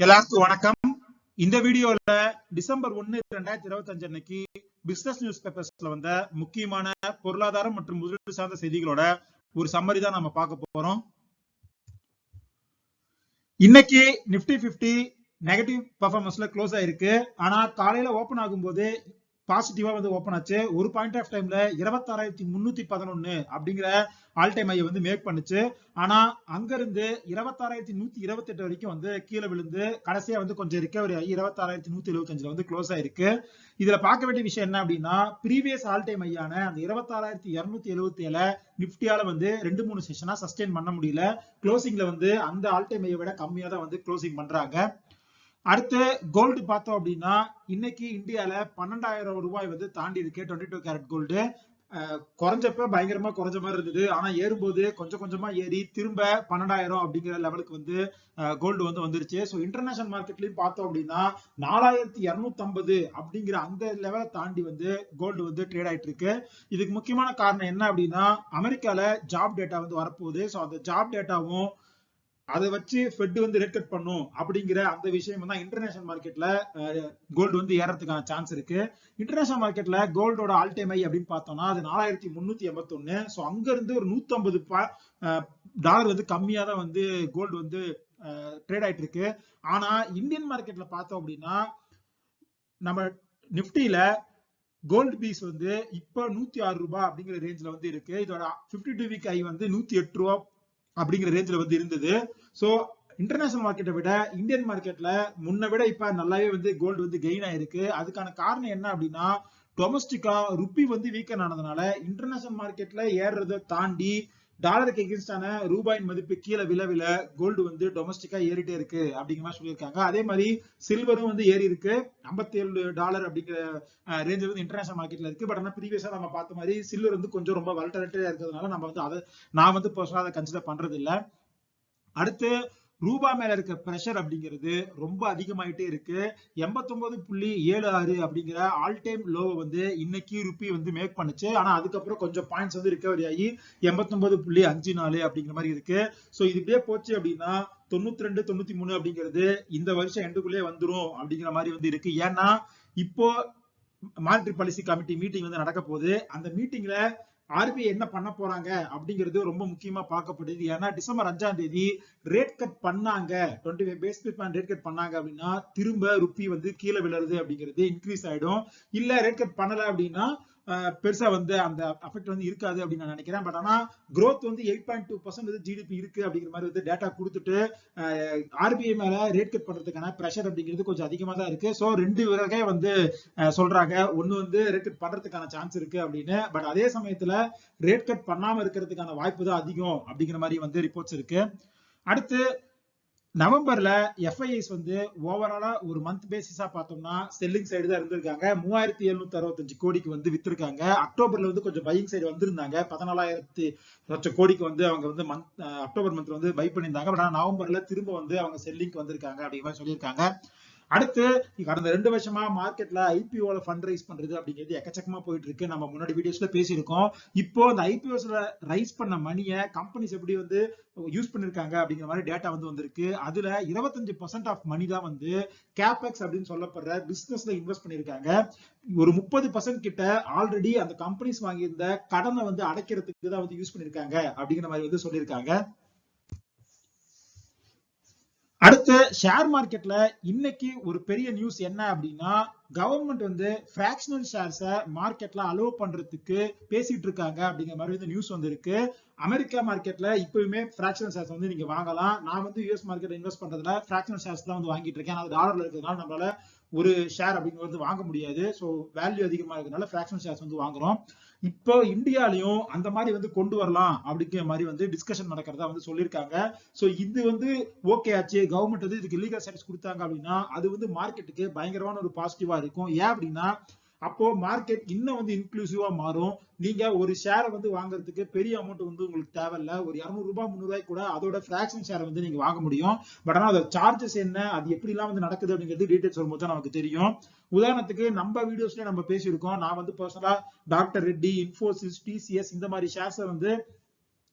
எல்லாருக்கும் வணக்கம். இந்த வீடியோல டிசம்பர் 1, 2025 அன்னைக்கு பிசினஸ் நியூஸ் பேப்பர்ஸ்ல வந்த முக்கியமான பொருளாதாரம் மற்றும் முதலீடு சார்ந்த செய்திகளோட ஒரு சம்மரி தான் நம்ம பார்க்க போறோம். இன்னைக்கு நிப்டி 50 நெகட்டிவ் பெர்ஃபார்மன்ஸ்ல க்ளோஸ் ஆயிருக்கு. ஆனா காலையில ஓபன் ஆகும்போது பாசிட்டிவா வந்து ஓபன் ஆச்சு. ஒரு பாயிண்ட் ஆஃப் டைம்ல 26,311 அப்படிங்கிற ஆல் டைம் ஹையை வந்து மேக் பண்ணுச்சு. ஆனா அங்க இருந்து 26,128 வரைக்கும் வந்து கீழே விழுந்து கடைசியா வந்து கொஞ்சம் ரிகவரி ஆகி 26,175 வந்து க்ளோஸ் ஆயிருக்கு. இதுல பார்க்க வேண்டிய விஷயம் என்ன அப்படின்னா, ப்ரீவியஸ் ஆல் டைம் ஹையான அந்த 26,277 நிப்டியால வந்து 2-3 செஷனா சஸ்டெயின் பண்ண முடியல. க்ளோசிங்ல வந்து அந்த ஆல் டைம் ஹையை விட கம்மியா தான் வந்து க்ளோசிங் பண்றாங்க. அடுத்து கோல்டு பார்த்தோம் அப்படின்னா, இன்னைக்கு இந்தியால 12,000 ரூபாய் வந்து தாண்டி இருக்கு 22 கேரட் கோல்டு. குறைஞ்சப்ப பயங்கரமா குறைஞ்ச மாதிரி இருந்தது. ஆனா ஏறும்போது கொஞ்சம் கொஞ்சமா ஏறி திரும்ப 12,000 அப்படிங்கிற லெவலுக்கு வந்து கோல்டு வந்து வந்துருச்சு. ஸோ இன்டர்நேஷனல் மார்க்கெட்லயும் பார்த்தோம் அப்படின்னா 4,250 அப்படிங்கிற அந்த லெவலை தாண்டி வந்து கோல்டு வந்து ட்ரேட் ஆயிட்டு இருக்கு. இதுக்கு முக்கியமான காரணம் என்ன அப்படின்னா, அமெரிக்கால ஜாப் டேட்டா வந்து வரப்போகுது. ஸோ அந்த ஜாப் டேட்டாவும் அதை வச்சு ஃபெட் வந்து ரேட் கட் பண்ணும் அப்படிங்கிற அந்த விஷயம் தான் இன்டர்நேஷனல் மார்க்கெட்ல கோல்டு வந்து ஏறதுக்கான சான்ஸ் இருக்கு. இன்டர்நேஷனல் மார்க்கெட்ல கோல்டோட ஆல் டைம் ஹை அப்படின்னு பார்த்தோம்னா அது 4,381. ஸோ அங்க இருந்து ஒரு $150 வந்து கம்மியா தான் வந்து கோல்டு வந்து ட்ரேட் ஆயிட்டு இருக்கு. ஆனா இந்தியன் மார்க்கெட்ல பார்த்தோம் அப்படின்னா, நம்ம நிப்டில கோல்டு பீஸ் வந்து இப்ப 106 ரூபாய் அப்படிங்கிற ரேஞ்சில வந்து இருக்கு. இதோட 52 வீக் ஹை வந்து 108 ரூபாய் அப்படிங்கிற ரேஞ்சில வந்து இருந்தது. சோ இன்டர்நேஷனல் மார்க்கெட்டை விட இந்தியன் மார்க்கெட்ல முன்ன விட இப்ப நல்லாவே வந்து கோல்டு வந்து கெயின் ஆயிருக்கு. அதுக்கான காரணம் என்ன அப்படின்னா, டொமஸ்டிக்கா ருப்பி வந்து வீக்கன் ஆனதுனால இன்டர்நேஷனல் மார்க்கெட்ல ஏறதை தாண்டி டாலருக்கு எகென்ஸ்டான ரூபாயின் மதிப்பு கீழே விழ கோல்டு வந்து டொமஸ்டிக்கா ஏறிட்டே இருக்கு அப்படிங்கிற மாதிரி சொல்லியிருக்காங்க. அதே மாதிரி சில்வரும் வந்து ஏறி இருக்கு. $57 அப்படிங்கிற ரேஞ்ச் வந்து இன்டர்நேஷனல் மார்க்கெட்ல இருக்கு. பட் ஆனா ப்ரீவியஸா நம்ம பார்த்த மாதிரி சில்வர் வந்து கொஞ்சம் ரொம்ப வல்டரேட்டா இருக்கிறதுனால நம்ம வந்து நான் வந்து பர்சனலா அதை கன்சிடர் பண்றது இல்ல. அடுத்து ரூபா மேல இருக்க பிரஷர் அப்படிங்கிறது ரொம்ப அதிகமாயிட்டே இருக்கு. 89.76 அப்படிங்கிற ஆல் டைம் லோ வந்து இன்னைக்கு ருப்பி வந்து மேக் பண்ணுச்சு. ஆனா அதுக்கப்புறம் கொஞ்சம் பாயிண்ட்ஸ் வந்து ரிகவரி ஆகி 89.54 அப்படிங்கிற மாதிரி இருக்கு. சோ இது இப்படியே போச்சு அப்படின்னா 92, 93 அப்படிங்கிறது இந்த வருஷம் எண்டுக்குள்ளே வந்துரும் அப்படிங்கிற மாதிரி வந்து இருக்கு. ஏன்னா இப்போ மானிட்டரி பாலிசி கமிட்டி மீட்டிங் வந்து நடக்க போகுது. அந்த மீட்டிங்ல ஆர்பிஐ என்ன பண்ண போறாங்க அப்படிங்கிறது ரொம்ப முக்கியமா பார்க்கப்படுது. ஏன்னா டிசம்பர் 5ஆம் தேதி ரேட் கட் பண்ணாங்க, 25 பேசிஸ் பாயிண்ட் ரேட் கட் பண்ணாங்க அப்படின்னா திரும்ப ருப்பி வந்து கீழே விழுறது அப்படிங்கிறது இன்க்ரீஸ் ஆயிடும். இல்ல ரேட் கட் பண்ணல அப்படின்னா பெருசா வந்து அந்த அஃபெக்ட் வந்து இருக்காது அப்படின்னு நான் நினைக்கிறேன். பட் ஆனா growth வந்து 8.2% வந்து ஜிடிபி இருக்கு அப்படிங்கிற மாதிரி வந்து டேட்டா கொடுத்துட்டு ஆர்பிஐ மேல ரேட் கட் பண்றதுக்கான பிரஷர் அப்படிங்கிறது கொஞ்சம் அதிகமா தான் இருக்கு. சோ 2 வகை வந்து சொல்றாங்க. ஒண்ணு வந்து ரேட் கட் பண்றதுக்கான சான்ஸ் இருக்கு அப்படின்னு, பட் அதே சமயத்துல ரேட் கட் பண்ணாம இருக்கிறதுக்கான வாய்ப்பு தான் அதிகம் அப்படிங்கிற மாதிரி வந்து ரிப்போர்ட்ஸ் இருக்கு. அடுத்து நவம்பர்ல எஃப்ஐஎஸ் வந்து ஓவராலா ஒரு மந்த் பேசிஸா பார்த்தோம்னா செல்லிங் சைடு தான் இருந்திருக்காங்க. 3,765 கோடிக்கு வந்து வித்திருக்காங்க. அக்டோபர்ல வந்து கொஞ்சம் பையிங் சைடு வந்திருந்தாங்க. 14,000 கோடிக்கு வந்து அவங்க வந்து அக்டோபர் மந்த்ல வந்து பை பண்ணியிருந்தாங்க. பட் ஆனா நவம்பர்ல திரும்ப வந்து அவங்க செல்லிங்க்கு வந்திருக்காங்க அப்படிங்கிற மாதிரி சொல்லியிருக்காங்க. அடுத்து கடந்த 2 வருஷமா மார்க்கெட்ல ஐபிஓல ஃபண்ட் ரைஸ் பண்றது அப்படிங்கிறது எக்கச்சக்கமா போயிட்டு இருக்கு. நம்ம முன்னாடி வீடியோஸ்ல பேசியிருக்கோம். இப்போ அந்த ஐபிஓஸ்ல ரைஸ் பண்ண மணியை கம்பெனிஸ் எப்படி வந்து யூஸ் பண்ணிருக்காங்க அப்படிங்கிற மாதிரி டேட்டா வந்து வந்திருக்கு. அதுல 25% ஆஃப் மணி தான் வந்து கேபெக்ஸ் அப்படின்னு சொல்லப்படுற பிசினஸ்ல இன்வெஸ்ட் பண்ணிருக்காங்க. ஒரு 30% கிட்ட ஆல்ரெடி அந்த கம்பெனிஸ் வாங்கியிருந்த கடனை வந்து அடைக்கிறதுக்கு தான் வந்து யூஸ் பண்ணிருக்காங்க அப்படிங்கிற மாதிரி வந்து சொல்லியிருக்காங்க. அடுத்து ஷேர் மார்க்கெட்ல இன்னைக்கு ஒரு பெரிய நியூஸ் என்ன அப்படின்னா, கவர்மெண்ட் வந்து பிராக்ஷனல் ஷேர்ஸை மார்க்கெட்ல அலோவ் பண்றதுக்கு பேசிட்டு இருக்காங்க அப்படிங்கிற மாதிரி வந்து நியூஸ் வந்து இருக்கு. அமெரிக்கா மார்க்கெட்ல இப்பவுமே பிராக்ஷனல் ஷேர்ஸ் வந்து நீங்க வாங்கலாம். நான் வந்து யூஎஸ் மார்க்கெட் இன்வெஸ்ட் பண்றதுல பிராக்ஷனல் ஷேர்ஸ் தான் வந்து வாங்கிட்டு இருக்கேன். அது டாலர்ல இருக்கிறதுனால நம்மளால ஒரு ஷேர் அப்படிங்கிறது வாங்க முடியாது. ஸோ வேல்யூ அதிகமா இருக்கிறதுனால பிராக்ஷனல் ஷேர்ஸ் வந்து வாங்குறோம். இப்போ இந்தியாலையும் அந்த மாதிரி வந்து கொண்டு வரலாம் அப்படிங்கிற மாதிரி வந்து டிஸ்கஷன் நடக்கிறதா வந்து சொல்லியிருக்காங்க. சோ இது வந்து ஓகே ஆச்சு, கவர்மெண்ட் வந்து இதுக்கு லீகல் ஸ்டேட்டஸ் கொடுத்தாங்க அப்படின்னா அது வந்து மார்க்கெட்டுக்கு பயங்கரமான ஒரு பாசிட்டிவா இருக்கும். ஏன் அப்படின்னா அப்போ மார்க்கெட் இன்னும் வந்து இன்க்ளூசிவா மாறும். நீங்க ஒரு ஷேரை வந்து வாங்குறதுக்கு பெரிய அமௌண்ட் வந்து உங்களுக்கு தேவையில்ல. ஒரு 200 ரூபாய் 300 ரூபாய் கூட அதோட பிராக்ஷன் ஷேரை வந்து நீங்க வாங்க முடியும். பட் ஆனா அதோட சார்ஜஸ் என்ன, அது எப்படி எல்லாம் வந்து நடக்குது அப்படிங்கிறது டீடைல்ஸ் வரும்போது தான் நமக்கு தெரியும். உதாரணத்துக்கு நம்ம வீடியோஸ்ல நம்ம பேசியிருக்கோம். நான் வந்து பர்சனலா டாக்டர் ரெட்டி, இன்ஃபோசிஸ், டிசிஎஸ் இந்த மாதிரி ஷேர்ஸை வந்து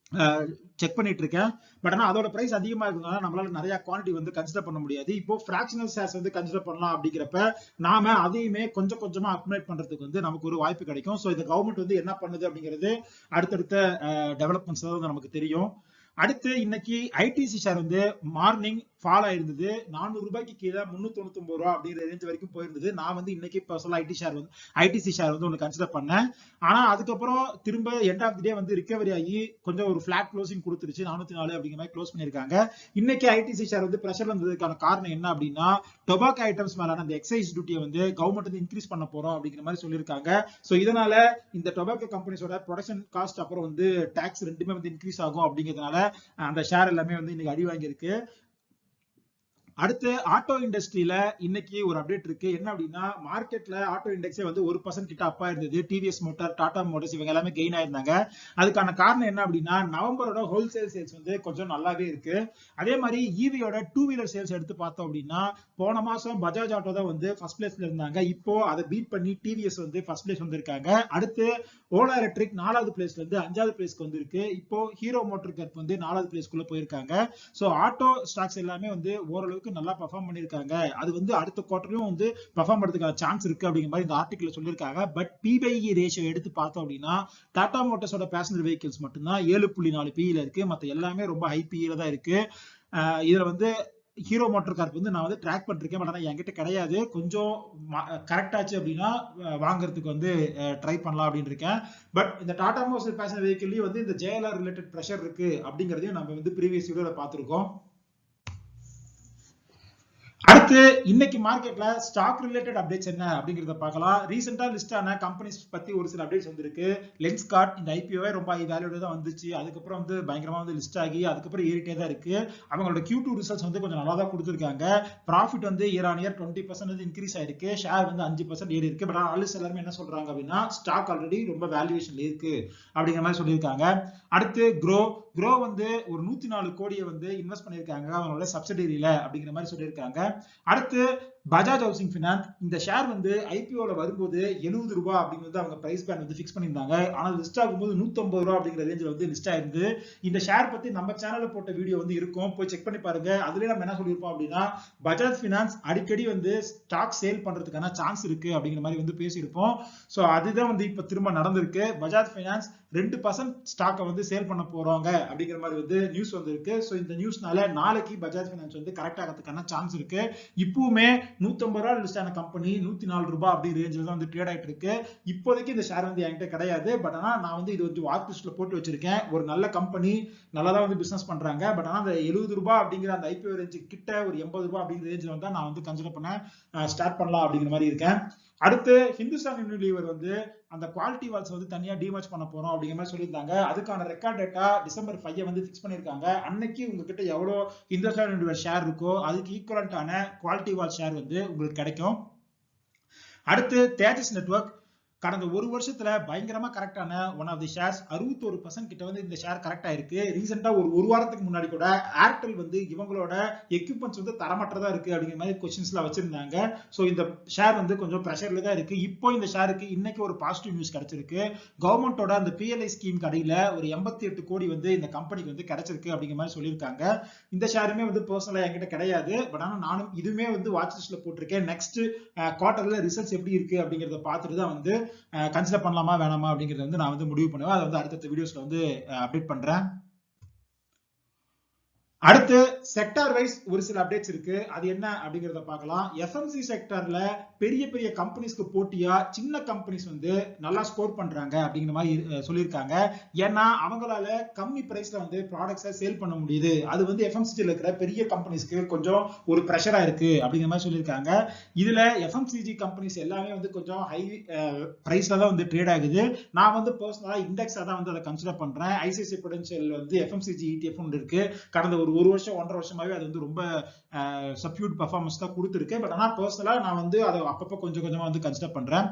செக் பண்ணிட்டு இருக்கேன். பட் ஆனா அதோட பிரைஸ் அதிகமா இருக்கிறதுனால நம்மளால நிறைய குவான்டிட்டி வந்து கன்சிடர் பண்ண முடியாது. இப்போ பிராக்ஷனல் ஷேர்ஸ் வந்து கன்சிடர் பண்ணலாம் அப்படிங்கிறப்ப நாம அதையுமே கொஞ்சம் கொஞ்சமா அக்குமுலேட் பண்றதுக்கு வந்து நமக்கு ஒரு வாய்ப்பு கிடைக்கும். ஸோ இந்த கவர்மெண்ட் வந்து என்ன பண்ணுது அப்படிங்கிறது அடுத்தடுத்த டெவலப்மெண்ட்ஸ் தான் நமக்கு தெரியும். அடுத்து இன்னைக்கு ஐடிசி ஷேர் வந்து மார்னிங் ஃபால் ஆயிருந்தது. 400 ரூபாய்க்கு கீழே 399 ரூபா அப்படிங்கிற ரேஞ்ச் வரைக்கும் போயிருந்தது. நான் வந்து இன்னைக்கு பர்சனலா ஐடிசி ஷேர் வந்து ஒன்று கன்சிடர் பண்ணேன். ஆனா அதுக்கப்புறம் திரும்ப எண்ட் ஆஃப் தி டே வந்து ரிகவரி ஆகி கொஞ்சம் ஒரு ஃபிளாட் க்ளோசிங் கொடுத்துருச்சு. 404 அப்படிங்கிற மாதிரி க்ளோஸ் பண்ணிருக்காங்க. இன்னைக்கு ஐடிசி ஷேர் வந்து பிரஷர் வந்ததுக்கான காரணம் என்ன அப்படின்னா டொபாக்கோ ஐட்டம்ஸ் மேலான அந்த எக்ஸைஸ் டியூட்டியை வந்து கவர்மெண்ட் வந்து இன்க்ரீஸ் பண்ண போறோம் அப்படிங்கிற மாதிரி சொல்லியிருக்காங்க. ஸோ இதனால இந்த டொபாக்கோ கம்பெனிஸோட ப்ரொடக்ஷன் காஸ்ட் அப்புறம் வந்து டாக்ஸ் ரெண்டுமே வந்து இன்க்ரீஸ் ஆகும் அப்படிங்கிறதுனால அந்த ஷேர் எல்லாமே வந்து இன்னைக்கு அடி வாங்கியிருக்கு. அடுத்து ஆட்டோ இண்டஸ்ட்ரியில இன்னைக்கு ஒரு அப்டேட் இருக்கு. என்ன அப்படின்னா மார்க்கெட்ல ஆட்டோ இண்டெக்ஸே வந்து 1% கிட்ட அப்பா இருந்தது. டிவிஎஸ் மோட்டார், டாடா மோட்டார்ஸ் இவங்க எல்லாமே கெயின் ஆயிருந்தாங்க. அதுக்கான காரணம் என்ன அப்படின்னா நவம்பரோட ஹோல்சேல் சேல்ஸ் வந்து கொஞ்சம் நல்லாவே இருக்கு. அதே மாதிரி ஈவியோட 2 வீலர் சேல்ஸ் எடுத்து பார்த்தோம் அப்படின்னா போன மாசம் பஜாஜ் ஆட்டோ தான் வந்து ஃபர்ஸ்ட் பிளேஸ்ல இருந்தாங்க. இப்போ அதை பீட் பண்ணி டிவிஎஸ் வந்து ஃபர்ஸ்ட் பிளேஸ் வந்திருக்காங்க. அடுத்து ஓலா எலக்ட்ரிக் 4வது பிளேஸ்ல இருந்து 5வது பிளேஸ்க்கு வந்திருக்கு. இப்போ ஹீரோ மோட்டார் கார்ப் வந்து 4வது பிளேஸ்க்குள்ள போயிருக்காங்க. ஸோ ஆட்டோ ஸ்டாக்ஸ் எல்லாமே வந்து ஓரளவுக்கு நல்லா பெர்ஃபார்ம் பண்ணிருக்காங்க. அது வந்து அடுத்த குவார்டர்லயும் வந்து பெர்ஃபார்ம் பண்றதுக்கான சான்ஸ் இருக்கு அப்படிங்கிற மாதிரி இந்த ஆர்டிகல்ல சொல்லியிருக்காங்க. பட் பிபிஇ ரேஷியோ எடுத்து பார்த்தோம் அப்படின்னா டாடா மோட்டார்ஸோட பேசஞ்சர் வெஹிக்கிள்ஸ் மட்டும்தான் 7.4 பிஇல இருக்கு. மத்த எல்லாமே ரொம்ப ஹை பிஇல தான் இருக்கு. இதுல வந்து ஹீரோ மோட்டார் கார்ப் வந்து நான் வந்து ட்ராக் பண்ணிருக்கேன். பட் ஆனால் என்கிட்ட கிடையாது. கொஞ்சம் கரெக்ட் ஆச்சு அப்படின்னா வாங்குறதுக்கு வந்து ட்ரை பண்ணலாம் அப்படின்னு இருக்கேன். பட் இந்த டாடா மோட்டார்ஸ் பேசஞ்சர் வெஹிக்கிள்லயும் வந்து இந்த ஜேஎல்ஆர் ரிலேட்டட் ப்ரெஷர் இருக்கு அப்படிங்கறதையும் நம்ம வந்து ப்ரீவியஸ் வீடியோல பார்த்திருக்கோம். அடுத்து இன்னைக்கு மார்க்கெட்ல ஸ்டாக் ரிலேட்டட் அப்டேட்ஸ் என்ன அப்படிங்கறத பார்க்கலாம். ரீசெண்டா லிஸ்ட் ஆன கம்பெனிஸ் பத்தி ஒரு சில அப்டேட்ஸ் வந்திருக்கு. லென்ஸ்கார்ட் இந்த ஐபிஓவே ரொம்ப ஹை வேல்யூல தான் வந்துச்சு. அதுக்கப்புறம் வந்து பயங்கரமா வந்து லிஸ்ட் ஆகி அதுக்கப்புறம் ஏறிட்டே தான் இருக்கு. அவங்களோட Q2 ரிசல்ட்ஸ் வந்து கொஞ்சம் நல்லா தான் கொடுத்திருக்காங்க. ப்ராஃபிட் வந்து இயர் ஆன் இயர் 20% வந்து இன்க்ரீஸ் ஆயிருக்கு. ஷேர் வந்து 5% ஏறி இருக்கு. பட் அனலிஸ்ட் எல்லாரும் என்ன சொல்றாங்க அப்படின்னா ஸ்டாக் ஆல்ரெடி ரொம்ப வேல்யூவேஷன்ல இருக்கு அப்படிங்கிற மாதிரி சொல்லியிருக்காங்க. அடுத்து க்ரோ வந்து ஒரு 104 கோடியை வந்து இன்வெஸ்ட் பண்ணிருக்காங்க அவங்களோட சப்சிடரியில அப்படிங்கிற மாதிரி சொல்லியிருக்காங்க. அடுத்து பஜாஜ் ஹவுசிங் பினான்ஸ் இந்த ஷேர் வந்து ஐபிஓல வரும்போது 70 ரூபாய் அப்படிங்கிறது அவங்க பிரைஸ் பேண்ட் வந்து ஃபிக்ஸ் பண்ணியிருந்தாங்க. ஆனால் லிஸ்ட் ஆகும்போது 150 ரூபாய் அப்படிங்கிற ரேஞ்சில் வந்து லிஸ்ட் ஆயிருந்து. இந்த ஷேர் பத்தி நம்ம சேனல்ல போட்ட வீடியோ வந்து இருக்கும், போய் செக் பண்ணி பாருங்க. அதுல நம்ம என்ன சொல்லியிருப்போம் அப்படின்னா பஜாஜ் பினான்ஸ் அடிக்கடி வந்து ஸ்டாக் சேல் பண்றதுக்கான சான்ஸ் இருக்கு அப்படிங்கிற மாதிரி வந்து பேசியிருப்போம். ஸோ அதுதான் வந்து இப்ப திரும்ப நடந்திருக்கு. பஜாஜ் பினான்ஸ் 2% ஸ்டாக்கை வந்து சேல் பண்ண போறாங்க அப்படிங்கிற மாதிரி வந்து நியூஸ் வந்திருக்கு. ஸோ இந்த நியூஸ்னால நாளைக்கு பஜாஜ் பினான்ஸ் வந்து கரெக்ட் ஆகிறதுக்கான சான்ஸ் இருக்கு. இப்பவுமே 150 ரூபாய் லிஸ்ட் ஆன கம்பெனி 104 ரூபாய் அப்படி ரேஞ்சில் தான் வந்து ட்ரேட் ஆயிட்டு இருக்கு. இப்போதைக்கு இந்த ஷேர் வந்து என்கிட்ட கிடையாது. பட் ஆனா நான் வந்து இது வந்து வாட்ச் லிஸ்ட்ல போட்டு வச்சிருக்கேன். ஒரு நல்ல கம்பெனி நல்லா தான் வந்து பிசினஸ் பண்றாங்க. பட் ஆனா அந்த 70 ரூபாய் அப்படிங்கிற அந்த ஐபிஓ ரேஞ்சு கிட்ட ஒரு 80 ரூபாய் அப்படிங்கிற ரேஞ்சில் வந்து நான் வந்து கன்சிடர் பண்ண ஸ்டார்ட் பண்ணலாம் அப்படிங்கிற மாதிரி இருக்கேன். அடுத்து ஹிந்துஸ்தான் யூனிலீவர் வந்து அந்த குவாலிட்டி வால்ஸ் வந்து தனியா டிமர்ஜ் பண்ண போறோம் அப்படிங்கிற மாதிரி சொல்லியிருந்தாங்க. அதுக்கான ரெக்கார்ட் டேட்டா December 5 வந்து ஃபிக்ஸ் பண்ணிருக்காங்க. அன்னைக்கு உங்ககிட்ட எவ்வளவு ஹிந்துஸ்தான் யூனிலீவர் ஷேர் இருக்கோ அதுக்கு ஈக்குவலண்டான குவாலிட்டி வால் ஷேர் வந்து உங்களுக்கு கிடைக்கும். அடுத்து தேஜஸ் நெட்வொர்க் கடந்த ஒரு வருஷத்துல பயங்கரமா கரெக்டான ஒன் ஆஃப் தி ஷேர்ஸ் 61% கிட்ட வந்து இந்த ஷேர் கரெக்டா இருக்கு. ரீசெண்டா ஒரு வாரத்துக்கு முன்னாடி கூட ஏர்டெல் வந்து இவங்களோட எக்யூப்மெண்ட்ஸ் வந்து தரமற்றதா இருக்கு அப்படிங்கிற மாதிரி கொஸ்டின்ஸ்லாம் வச்சிருந்தாங்க. ஸோ இந்த ஷேர் வந்து கொஞ்சம் ப்ரெஷர்ல தான் இருக்கு. இப்போ இந்த ஷேருக்கு இன்னைக்கு ஒரு பாசிட்டிவ் நியூஸ் கிடைச்சிருக்கு. கவர்மெண்டோட அந்த PLI ஸ்கீம் கடையில ஒரு 88 கோடி வந்து இந்த கம்பெனிக்கு வந்து கிடைச்சிருக்கு அப்படிங்கிற மாதிரி சொல்லியிருக்காங்க. இந்த ஷேருமே வந்து பர்சனலா என்கிட்ட கிடையாது. பட் ஆனால் நானும் இதுவுமே வந்து வாட்ச் லிஸ்ட்ல போட்டிருக்கேன். நெக்ஸ்ட் குவார்டர்ல ரிசல்ட்ஸ் எப்படி இருக்கு அப்படிங்கறத பார்த்துட்டு தான் வந்து கன்சிடர் பண்ணலாமா வேணாமா அப்படிங்கறத வந்து நான் வந்து முடிவு பண்ணுவேன். அதை வந்து அடுத்த வீடியோஸ்ல வந்து அப்டேட் பண்றேன். அடுத்து செக்டார் வைஸ் ஒரு சில அப்டேட்ஸ் இருக்கு. அது என்ன அப்படிங்கறத பார்க்கலாம். எஃப்எம்சி செக்டார்ல பெரிய பெரிய கம்பெனிஸ்க்கு போட்டியா சின்ன கம்பெனிஸ் வந்து நல்லா ஸ்கோர் பண்றாங்க அப்படிங்கிற மாதிரி சொல்லியிருக்காங்க. ஏன்னா அவங்களால கம்மி பிரைஸ்ல வந்து ப்ராடக்ட்ஸை சேல் பண்ண முடியுது. அது வந்து எஃப்எம்சிஜில இருக்கிற பெரிய கம்பெனிஸ்க்கு கொஞ்சம் ஒரு ப்ரெஷரா இருக்கு அப்படிங்கிற மாதிரி சொல்லியிருக்காங்க. இதுல எஃப்எம்சிஜி கம்பெனிஸ் எல்லாமே வந்து கொஞ்சம் ஹை பிரைஸ்ல தான் வந்து ட்ரேட் ஆகுது. நான் வந்து பர்சனலா இண்டெக்ஸா தான் வந்து அதை கன்சிடர் பண்றேன். ஐசிஐசிஐ ப்ரூடென்ஷியல் வந்து எஃப்எம்சிஜி ETF இருக்கு. கடந்த ஒரு வருஷம் 1.5 வருஷமாவே அது வந்து ரொம்ப சப்டியூட் பெர்ஃபார்மன்ஸ் தான் கொடுத்துருக்கு. பட் ஆனா பர்சனலா நான் வந்து அதை அப்பப்போ கொஞ்சம் கொஞ்சமா வந்து கன்சிடர் பண்றேன்.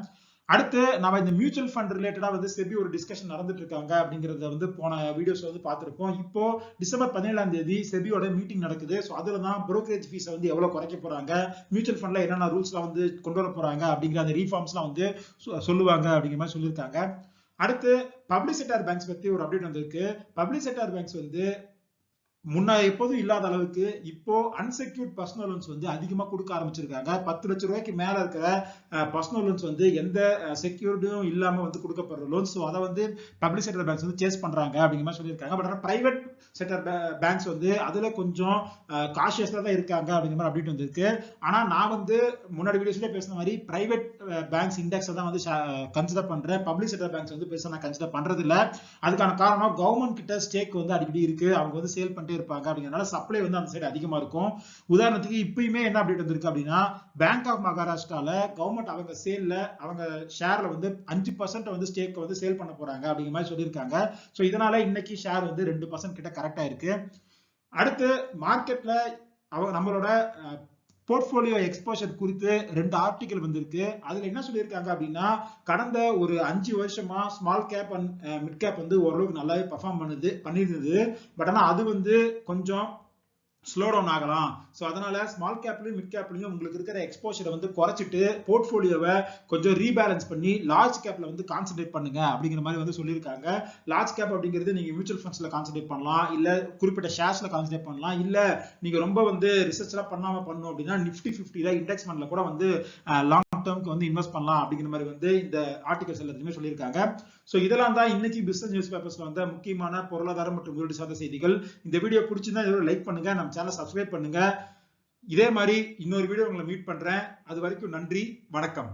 அடுத்து நம்ம இந்த மியூச்சுவல் ஃபண்ட் ரிலேட்டடா வந்து செபி ஒரு டிஸ்கஷன் நடந்துட்டு இருக்காங்க அப்படிங்கறத வந்து போன வீடியோஸ்ல வந்து பார்த்திருப்போம். இப்போ December 17 செபியோட மீட்டிங் நடக்குது. ஸோ அதுல தான் புரோக்கரேஜ் ஃபீஸை வந்து எவ்வளவு குறைக்க போறாங்க, மியூச்சுவல் ஃபண்ட்ல என்னென்ன ரூல்ஸ்லாம் வந்து கொண்டு வர போறாங்க அப்படிங்கிற அந்த ரீஃபார்ம்ஸ்லாம் வந்து சொல்லுவாங்க அப்படிங்கிற மாதிரி சொல்லியிருக்காங்க. அடுத்து பப்ளிக் செக்டார் பேங்க்ஸ் பத்தி ஒரு அப்டேட் வந்திருக்கு. பப்ளிக் செக்டார் பேங்க்ஸ் வந்து முன்ன எப்போதும் இல்லாத அளவுக்கு இப்போ அன்செக்யூர்ட் பர்சனல் லோன்ஸ் வந்து அதிகமா கொடுக்க ஆரம்பிச்சிருக்காங்க. 10 லட்சம் ரூபாய்க்கு மேல இருக்கிற பர்சனல் லோன்ஸ் வந்து எந்த செக்யூரிட்டியும் இல்லாம வந்து கொடுக்கப்படுற லோன்ஸ். ஸோ அதை வந்து பப்ளிக் செக்டர் பேங்க்ஸ் வந்து சேஸ் பண்றாங்க அப்படிங்கிற மாதிரி சொல்லியிருக்காங்க. பட் ஆனால் பிரைவேட் செக்டர் பேங்க்ஸ் வந்து அதுல கொஞ்சம் காஷியஸா தான் இருக்காங்க அப்படிங்கிற மாதிரி அப்டேட் வந்திருக்கு. ஆனா நான் வந்து முன்னாடி வீடியோஸ்ல பேசின மாதிரி பிரைவேட் பேங்க்ஸ் இண்டெக்ஸ் தான் வந்து கன்சிடர் பண்றேன். பப்ளிக் செக்டர் பேங்க்ஸ் வந்து பெருசா நான் கன்சிடர் பண்றது இல்ல. அதுக்கான காரணம் கவர்மெண்ட் கிட்ட ஸ்டேக் வந்து அடிக்கடி இருக்கு, அவங்க வந்து சேல் பண்ணிட்டே இருப்பாங்க அப்படிங்கறதுனால சப்ளை வந்து அந்த சைடு அதிகமா இருக்கும். உதாரணத்துக்கு இப்பயுமே என்ன அப்டேட் வந்திருக்கு அப்படின்னா, பேங்க் ஆஃப் மகாராஷ்டிரால கவர்மெண்ட் அவங்க சேல்ல அவங்க ஷேர்ல வந்து 5% வந்து ஸ்டேக் வந்து சேல் பண்ண போறாங்க அப்படிங்கிற மாதிரி சொல்லியிருக்காங்க. சோ இதனால இன்னைக்கு ஷேர் வந்து 2% கிட்ட கரெக்டா இருக்கு. அடுத்து மார்க்கெட்ல நம்மளோட போர்ட்போலியோ எக்ஸ்போஷர் குறித்து 2 ஆர்டிகல் வந்திருக்கு. அதுல என்ன சொல்லியிருக்காங்க அப்படின்னா, கடந்த ஒரு 5 வருஷமா small cap and mid cap வந்து ஓரளவுக்கு நல்லாவே பெர்ஃபார்ம் பண்ணிருந்தது. பட் ஆனா அது வந்து கொஞ்சம் ஸ்லோ டவுன் ஆகலாம். சோ அதனால ஸ்மால் கேப்லயும் மிட் கேப்லயும் உங்களுக்கு இருக்கிற எக்ஸ்போஷரை வந்து குறைச்சிட்டு போர்ட்போலியோவை கொஞ்சம் ரீபேலன்ஸ் பண்ணி லார்ஜ் கேப்ல வந்து கான்சென்ட்ரேட் பண்ணுங்க அப்படிங்கிற மாதிரி வந்து சொல்லியிருக்காங்க. லார்ஜ் கேப் அப்படிங்கிறது நீங்க மியூச்சுவல் ஃபண்ட்ஸ்ல கான்சென்ட்ரேட் பண்ணலாம், இல்ல குறிப்பிட்ட ஷேர்ஸ்ல கான்சென்ட்ரேட் பண்ணலாம், இல்ல நீங்க ரொம்ப வந்து ரிசர்ச் எல்லாம் பண்ணாம பண்ணணும் அப்படின்னா நிப்டி 50ல இண்டெக்ஸ் ஃபண்ட்ல கூட வந்து லாங் டேர்ம்க்கு வந்து இன்வெஸ்ட் பண்ணலாம் அப்படிங்கிற மாதிரி வந்து இந்த ஆர்டிகல்ஸ் எல்லாத்தையுமே சொல்லியிருக்காங்க. சோ இதெல்லாம் தான் இன்னைக்கு பிசினஸ் நியூஸ் பேப்பர்ஸ்ல வந்த முக்கியமான பொருளாதாரம் மற்றும் முதலீடு சார்ந்த செய்திகள். இந்த வீடியோ பிடிச்சிருந்தா லைக் பண்ணுங்க, நம்ம சேனல் சப்ஸ்கிரைப் பண்ணுங்க. இதே மாதிரி இன்னொரு வீடியோ உங்களை மீட் பண்றேன். அது வரைக்கும் நன்றி, வணக்கம்.